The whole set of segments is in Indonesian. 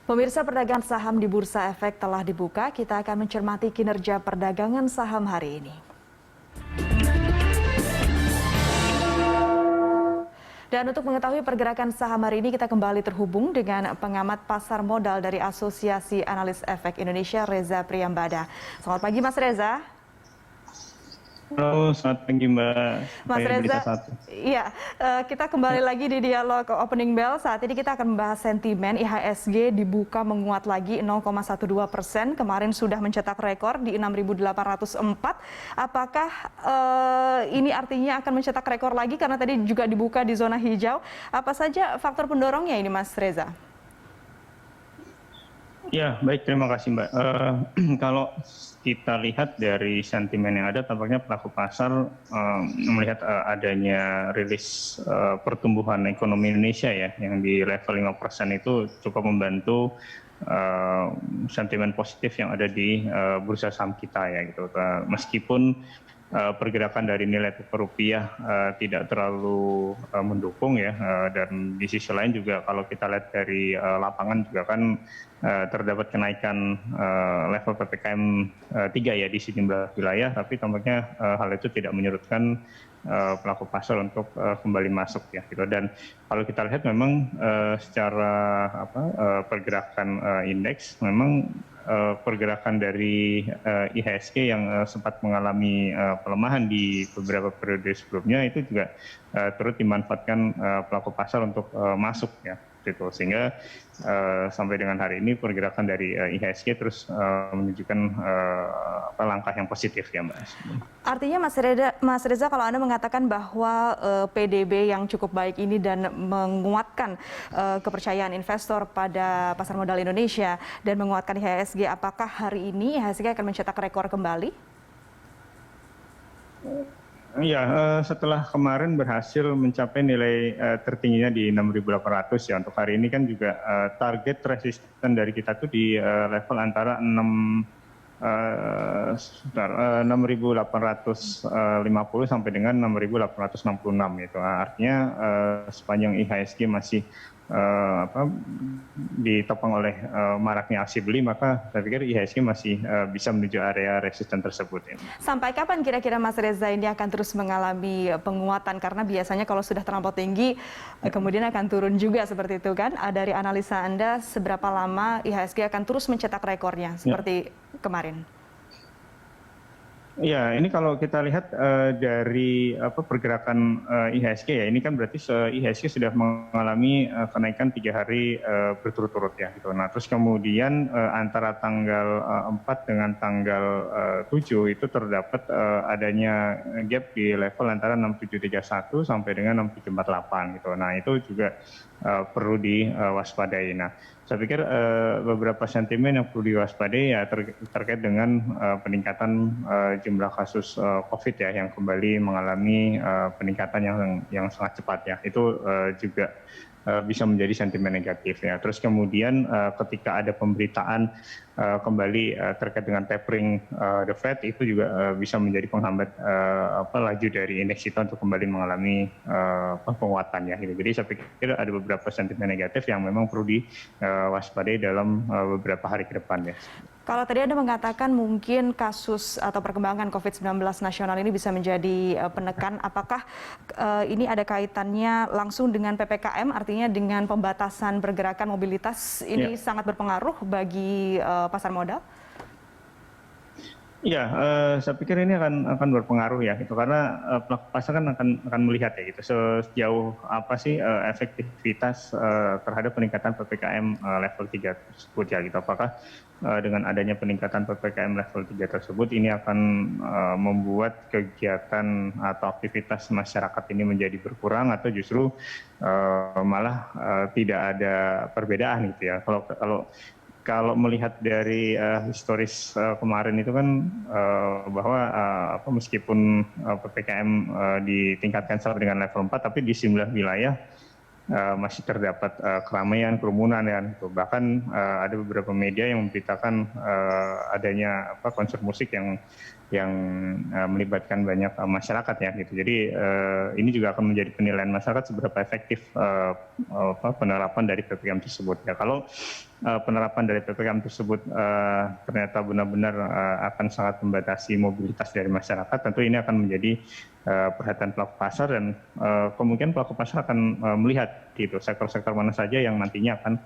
Pemirsa, perdagangan saham di Bursa Efek telah dibuka. Kita akan mencermati kinerja perdagangan saham hari ini. Dan untuk mengetahui pergerakan saham hari ini, kita kembali terhubung dengan pengamat pasar modal dari Asosiasi Analis Efek Indonesia, Reza Priyambada. Selamat pagi, Mas Reza. Halo, selamat pagi Mbak. Mas Reza, iya, kita kembali lagi di dialog opening bell. Saat ini kita akan membahas sentimen. IHSG dibuka menguat lagi 0,12%. Kemarin sudah mencetak rekor di 6.804. Apakah ini artinya akan mencetak rekor lagi karena tadi juga dibuka di zona hijau? Apa saja faktor pendorongnya ini, Mas Reza? Ya, baik, terima kasih Mbak. Kalau kita lihat dari sentimen yang ada, tampaknya pelaku pasar melihat adanya rilis pertumbuhan ekonomi Indonesia ya, yang di level 5% itu cukup membantu sentimen positif yang ada di bursa saham kita ya gitu. Meskipun pergerakan dari nilai tukar rupiah tidak terlalu mendukung ya, dan di sisi lain juga kalau kita lihat dari lapangan juga kan terdapat kenaikan level PPKM 3 ya di sejumlah wilayah, tapi tampaknya hal itu tidak menyurutkan pelaku pasar untuk kembali masuk ya gitu. Dan kalau kita lihat memang secara pergerakan indeks memang pergerakan dari IHSG yang sempat mengalami pelemahan di beberapa periode sebelumnya itu juga turut dimanfaatkan pelaku pasar untuk masuk ya gitu. Sehingga sampai dengan hari ini pergerakan dari IHSG terus menunjukkan langkah yang positif ya Mbak. Artinya Mas Reza, kalau Anda mengatakan bahwa PDB yang cukup baik ini dan menguatkan kepercayaan investor pada pasar modal Indonesia dan menguatkan IHSG, apakah hari ini IHSG akan mencetak rekor kembali? Ya, setelah kemarin berhasil mencapai nilai tertingginya di 6.800 ya, untuk hari ini kan juga target resisten dari kita tuh di level antara 6.850 sampai dengan 6.866 gitu. Artinya sepanjang IHSG masih ditopang oleh maraknya aksi beli, maka saya pikir IHSG masih bisa menuju area resisten tersebut. Ya. Sampai kapan kira-kira Mas Reza ini akan terus mengalami penguatan? Karena biasanya kalau sudah terlampau tinggi, kemudian akan turun juga seperti itu kan? Dari analisa Anda, seberapa lama IHSG akan terus mencetak rekornya seperti kemarin? Ya, ini kalau kita lihat dari pergerakan IHSG ya, ini kan berarti IHSG sudah mengalami kenaikan 3 hari berturut-turut ya gitu. Nah, terus kemudian antara tanggal 4 dengan tanggal 7 itu terdapat adanya gap di level antara 6731 sampai dengan 6748 gitu. Nah, itu juga perlu diwaspadai. Nah, saya pikir beberapa sentimen yang perlu diwaspadai ya terkait dengan peningkatan jumlah kasus COVID ya, yang kembali mengalami peningkatan yang sangat cepat ya. Itu juga bisa menjadi sentimen negatif ya. Terus kemudian ketika ada pemberitaan kembali terkait dengan tapering the Fed, itu juga bisa menjadi penghambat laju dari indeks itu untuk kembali mengalami penguatan ya gitu. Jadi saya pikir ada beberapa sentimen negatif yang memang perlu diwaspadai dalam beberapa hari ke depan ya. Kalau tadi Anda mengatakan mungkin kasus atau perkembangan COVID-19 nasional ini bisa menjadi penekan, apakah ini ada kaitannya langsung dengan PPKM, artinya dengan pembatasan pergerakan mobilitas ini sangat berpengaruh bagi pasar modal? Ya, saya pikir ini akan berpengaruh ya gitu, karena pelaku pasar kan akan melihat ya gitu sejauh apa sih efektivitas terhadap peningkatan PPKM level 3 tersebut ya gitu. Apakah dengan adanya peningkatan PPKM level 3 tersebut ini akan membuat kegiatan atau aktivitas masyarakat ini menjadi berkurang, atau justru malah tidak ada perbedaan gitu ya. Kalau melihat dari historis kemarin itu kan bahwa meskipun PPKM ditingkatkan sampai dengan level 4, tapi di sejumlah wilayah masih terdapat keramaian, kerumunan ya. Bahkan ada beberapa media yang memberitakan adanya konser musik yang melibatkan banyak masyarakat ya gitu. Jadi ini juga akan menjadi penilaian masyarakat seberapa efektif penerapan dari PPKM tersebut. Ya, kalau penerapan dari PPKM tersebut ternyata benar-benar akan sangat membatasi mobilitas dari masyarakat, tentu ini akan menjadi perhatian pelaku pasar dan kemungkinan pelaku pasar akan melihat gitu sektor-sektor mana saja yang nantinya akan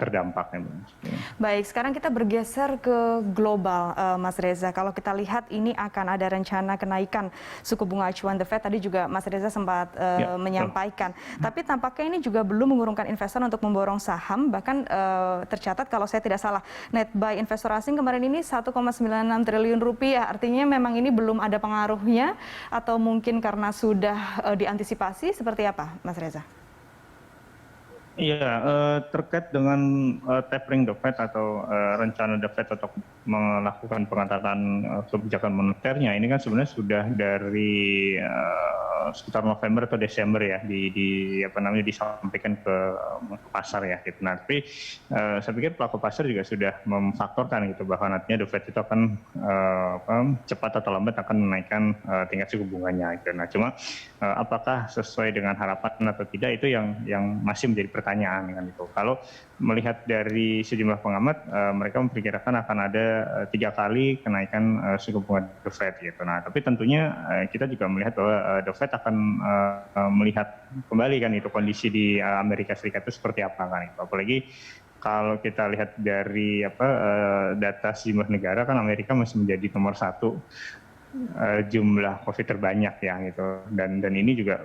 terdampak. Baik, sekarang kita bergeser ke global, Mas Reza. Kalau kita lihat ini akan ada rencana kenaikan suku bunga acuan The Fed, tadi juga Mas Reza sempat menyampaikan. Tapi tampaknya ini juga belum mengurungkan investor untuk memborong saham, bahkan tercatat kalau saya tidak salah net buy investor asing kemarin ini 1,96 triliun rupiah. Artinya memang ini belum ada pengaruhnya atau mungkin karena sudah diantisipasi, seperti apa Mas Reza? Iya, terkait dengan tapering The Fed atau rencana The Fed untuk melakukan pengetatan kebijakan moneternya, ini kan sebenarnya sudah dari sekitar November atau Desember ya disampaikan ke pasar ya gitu. Nah, tapi saya pikir pelaku pasar juga sudah memfaktorkan gitu bahwa nantinya The Fed itu akan cepat atau lambat akan menaikkan tingkat suku bunganya gitu. Nah, cuma apakah sesuai dengan harapan atau tidak itu yang masih menjadi pertanyaan kan itu. Kalau melihat dari sejumlah pengamat, mereka memperkirakan akan ada 3 kali kenaikan suku bunga The Fed gitu. Nah, tapi tentunya kita juga melihat bahwa The Fed akan melihat kembali kan itu kondisi di Amerika Serikat itu seperti apa kan itu. Apalagi kalau kita lihat dari data sejumlah negara kan Amerika masih menjadi nomor 1 jumlah COVID terbanyak ya gitu, dan ini juga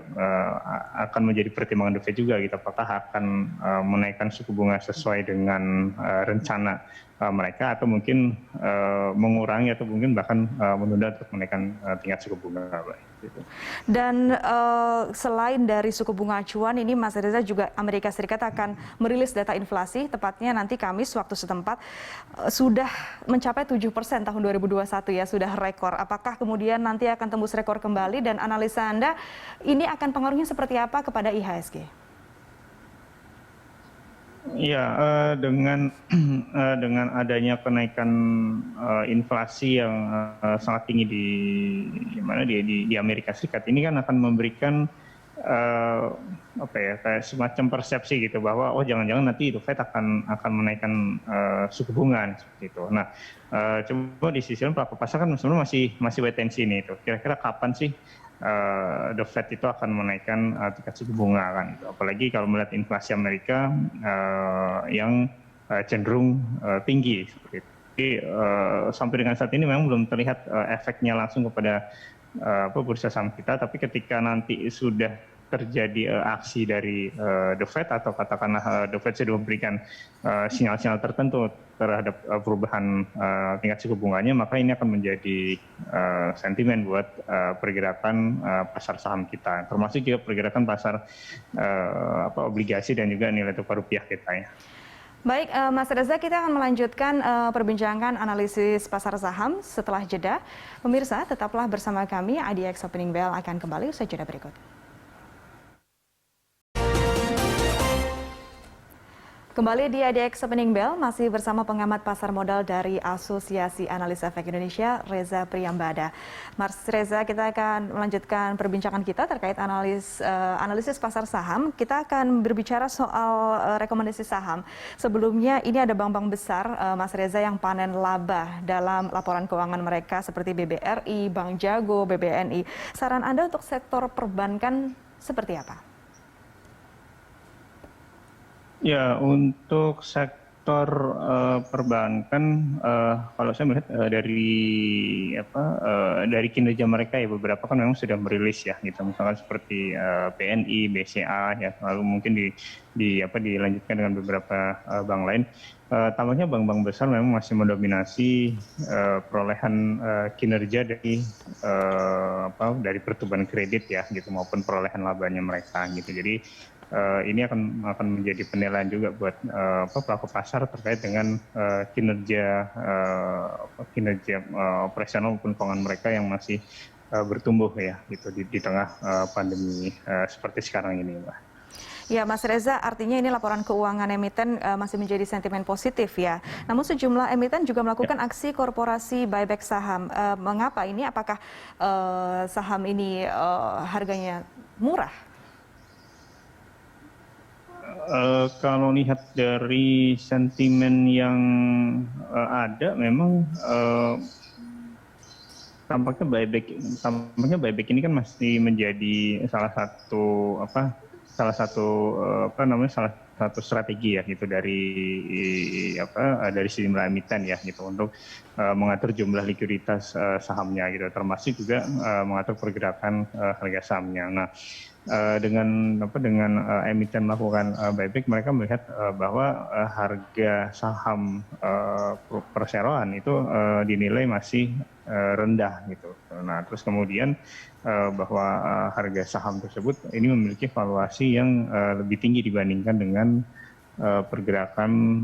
akan menjadi pertimbangan The Fed juga gitu, apakah akan menaikkan suku bunga sesuai dengan rencana mereka atau mungkin mengurangi atau mungkin bahkan menunda untuk menaikkan tingkat suku bunga. Gitu. Dan selain dari suku bunga acuan ini, Mas Reza, juga Amerika Serikat akan merilis data inflasi, tepatnya nanti Kamis waktu setempat, sudah mencapai 7% tahun 2021 ya, sudah rekor. Apakah kemudian nanti akan tembus rekor kembali, dan analisa Anda ini akan pengaruhnya seperti apa kepada IHSG? Iya, dengan adanya kenaikan inflasi yang sangat tinggi di Amerika Serikat, ini kan akan memberikan kayak semacam persepsi gitu bahwa jangan-jangan nanti The Fed akan menaikkan suku bunga seperti itu. Nah, coba di sisi lain pelaku pasar kan sebenarnya masih wait and see nih itu. Kira-kira kapan sih The Fed itu akan menaikkan tingkat suku bunga kan itu. Apalagi kalau melihat inflasi Amerika yang cenderung tinggi seperti itu. Jadi sampai dengan saat ini memang belum terlihat efeknya langsung kepada bursa saham kita, tapi ketika nanti sudah terjadi aksi dari The Fed atau katakanlah The Fed sudah memberikan sinyal-sinyal tertentu terhadap perubahan tingkat suku bunganya, maka ini akan menjadi sentimen buat pergerakan pasar saham kita, termasuk juga pergerakan pasar obligasi dan juga nilai tukar rupiah kita ya. Baik, Mas Reza, kita akan melanjutkan perbincangan analisis pasar saham setelah jeda. Pemirsa, tetaplah bersama kami. IDX Opening Bell akan kembali usai jeda berikut. Kembali di IDX Opening Bell, masih bersama pengamat pasar modal dari Asosiasi Analis Efek Indonesia, Reza Priyambada. Mas Reza, kita akan melanjutkan perbincangan kita terkait analisis pasar saham. Kita akan berbicara soal rekomendasi saham. Sebelumnya, ini ada bank-bank besar, Mas Reza, yang panen laba dalam laporan keuangan mereka seperti BBRI, Bank Jago, BBNI. Saran Anda untuk sektor perbankan seperti apa? Ya, untuk sektor perbankan, kalau saya melihat dari kinerja mereka ya, beberapa kan memang sudah merilis ya, gitu. Misalkan seperti BNI, BCA ya, lalu mungkin dilanjutkan dengan beberapa bank lain. Tampaknya bank-bank besar memang masih mendominasi perolehan kinerja dari pertumbuhan kredit ya, gitu, maupun perolehan labanya mereka gitu. Jadi ini akan menjadi penilaian juga buat pelaku pasar terkait dengan kinerja operasional maupun keuangan mereka yang masih bertumbuh ya gitu di tengah pandemi seperti sekarang ini, Mbak. Ya, Mas Reza, artinya ini laporan keuangan emiten masih menjadi sentimen positif ya. Namun sejumlah emiten juga melakukan aksi korporasi buyback saham. Mengapa ini? Apakah saham ini harganya murah? Kalau lihat dari sentimen yang ada, memang tampaknya buyback ini kan masih menjadi salah satu salah satu strategi ya gitu dari sejumlah emiten ya gitu untuk mengatur jumlah likuiditas sahamnya gitu, termasuk juga mengatur pergerakan harga sahamnya. Nah, dengan emiten melakukan buyback, mereka melihat bahwa harga saham perseroan itu dinilai masih rendah gitu. Nah, terus kemudian bahwa harga saham tersebut ini memiliki valuasi yang lebih tinggi dibandingkan dengan pergerakan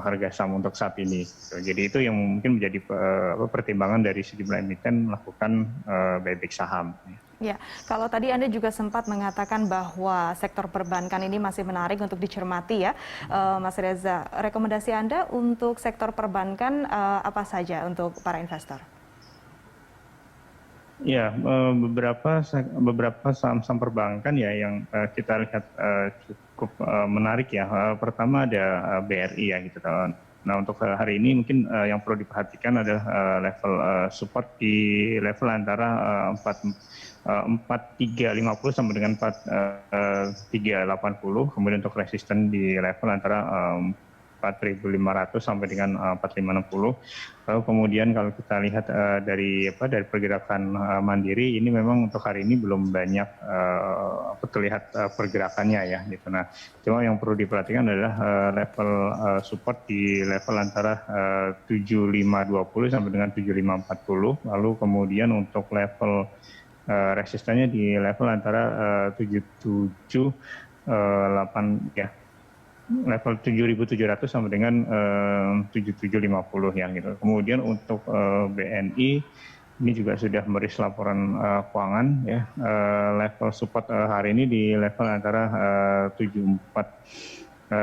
harga saham untuk saat ini. Jadi itu yang mungkin menjadi pertimbangan dari sejumlah emiten melakukan buyback saham. Ya, kalau tadi Anda juga sempat mengatakan bahwa sektor perbankan ini masih menarik untuk dicermati ya, Mas Reza. Rekomendasi Anda untuk sektor perbankan apa saja untuk para investor? Ya, beberapa saham-saham perbankan ya yang kita lihat cukup menarik ya. Pertama ada BRI ya gitu. Nah, untuk hari ini mungkin yang perlu diperhatikan adalah level support di level antara 4350 sampai dengan 4380. Kemudian untuk resisten di level antara 4.500 sampai dengan 4.560. Lalu kemudian kalau kita lihat dari pergerakan mandiri, ini memang untuk hari ini belum banyak terlihat pergerakannya ya gitu. Nah, cuma yang perlu diperhatikan adalah level support di level antara 7520 sampai dengan 7540. Lalu kemudian untuk level resistannya di level antara 77.8 ya. Level 7.700 sampai dengan 7.750 yang gitu. Kemudian untuk BNI ini juga sudah merilis laporan keuangan ya. Level support hari ini di level antara 7430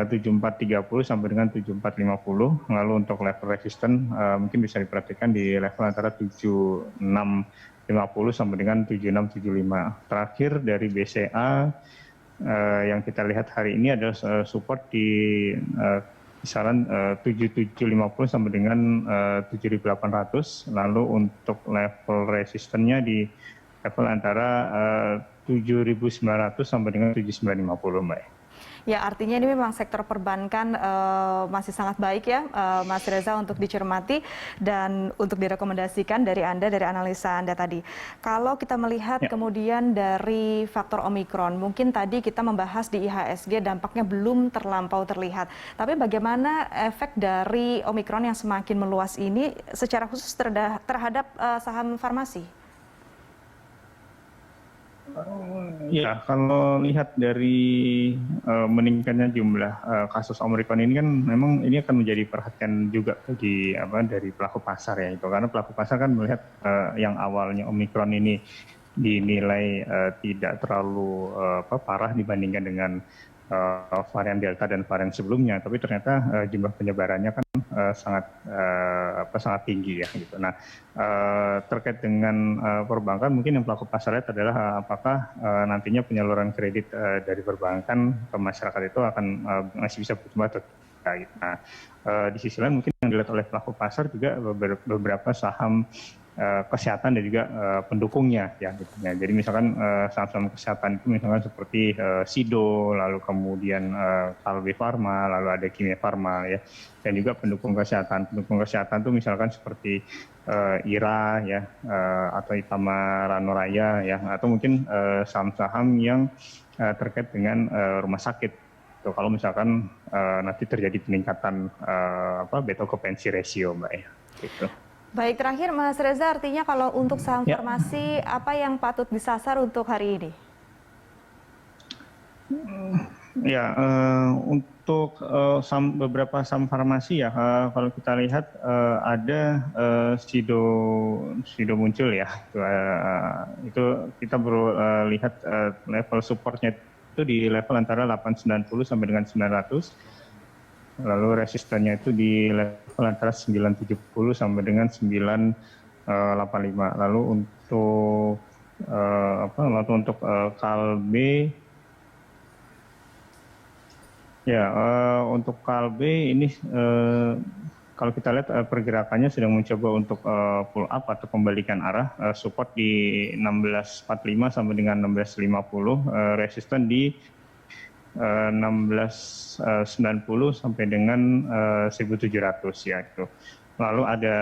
sampai dengan 7450. Lalu untuk level resisten mungkin bisa diperhatikan di level antara 7650 sampai dengan 7675. Terakhir dari BCA yang kita lihat hari ini adalah support di kisaran 7750 sampai dengan 7800. Lalu untuk level resistennya di level antara 7900 sampai dengan 7950, Mbak. Ya, artinya ini memang sektor perbankan masih sangat baik ya, Mas Reza, untuk dicermati dan untuk direkomendasikan dari Anda, dari analisa Anda tadi. Kalau kita melihat kemudian dari faktor Omikron, mungkin tadi kita membahas di IHSG dampaknya belum terlampau terlihat. Tapi bagaimana efek dari Omikron yang semakin meluas ini secara khusus terhadap saham farmasi? Ya, kalau lihat dari meningkatnya jumlah kasus Omikron ini kan memang ini akan menjadi perhatian juga bagi dari pelaku pasar ya itu, karena pelaku pasar kan melihat yang awalnya Omikron ini dinilai tidak terlalu parah dibandingkan dengan varian Delta dan varian sebelumnya, tapi ternyata jumlah penyebarannya kan sangat tinggi ya gitu. Nah, terkait dengan perbankan, mungkin yang pelaku pasar lihat adalah apakah nantinya penyaluran kredit dari perbankan ke masyarakat itu akan masih bisa bertumbuh atau tidak. Gitu. Nah, di sisi lain mungkin yang dilihat oleh pelaku pasar juga beberapa saham kesehatan dan juga pendukungnya ya gitu. Ya, jadi misalkan saham-saham kesehatan itu misalkan seperti Sido, lalu kemudian Kalbe Farma, lalu ada Kimia Farma ya, dan juga pendukung kesehatan itu misalkan seperti IRA ya, atau Itama Ranoraya ya, atau mungkin saham-saham yang terkait dengan rumah sakit. So, kalau misalkan nanti terjadi peningkatan beta occupancy ratio, Mbak ya gitu. Baik, terakhir Mas Reza, artinya kalau untuk saham farmasi, apa yang patut disasar untuk hari ini? Ya, untuk beberapa saham farmasi ya, kalau kita lihat ada Sido muncul ya, itu kita perlu lihat level supportnya itu di level antara 890 sampai dengan 900. Lalu resistannya itu di level antara 970 sampai dengan 985. Lalu untuk Kalbe Ya, untuk KLB ini kalau kita lihat pergerakannya sedang mencoba untuk pull up atau kembalikan arah, support di 1645 sampai dengan 1650, resisten di 1690 sampai dengan 1700 ya itu. Lalu ada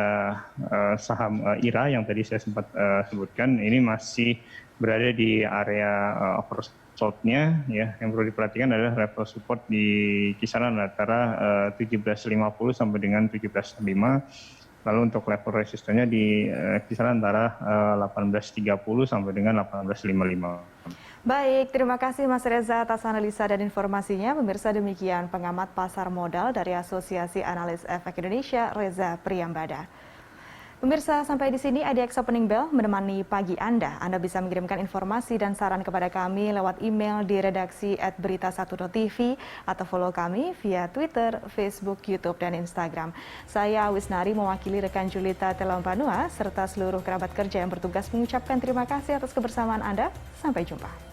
saham IRA yang tadi saya sempat sebutkan, ini masih berada di area oversold-nya ya. Yang perlu diperhatikan adalah level support di kisaran antara 1750 sampai dengan 1705. Lalu untuk level resistennya di kisaran antara 1830 sampai dengan 1855. Baik, terima kasih Mas Reza atas analisa dan informasinya. Pemirsa, demikian pengamat pasar modal dari Asosiasi Analis Efek Indonesia, Reza Priyambada. Pemirsa, sampai di sini IDX Opening Bell menemani pagi Anda. Anda bisa mengirimkan informasi dan saran kepada kami lewat email di redaksi @berita1.tv atau follow kami via Twitter, Facebook, YouTube, dan Instagram. Saya Wisnari mewakili rekan Julita Telampanua serta seluruh kerabat kerja yang bertugas mengucapkan terima kasih atas kebersamaan Anda. Sampai jumpa.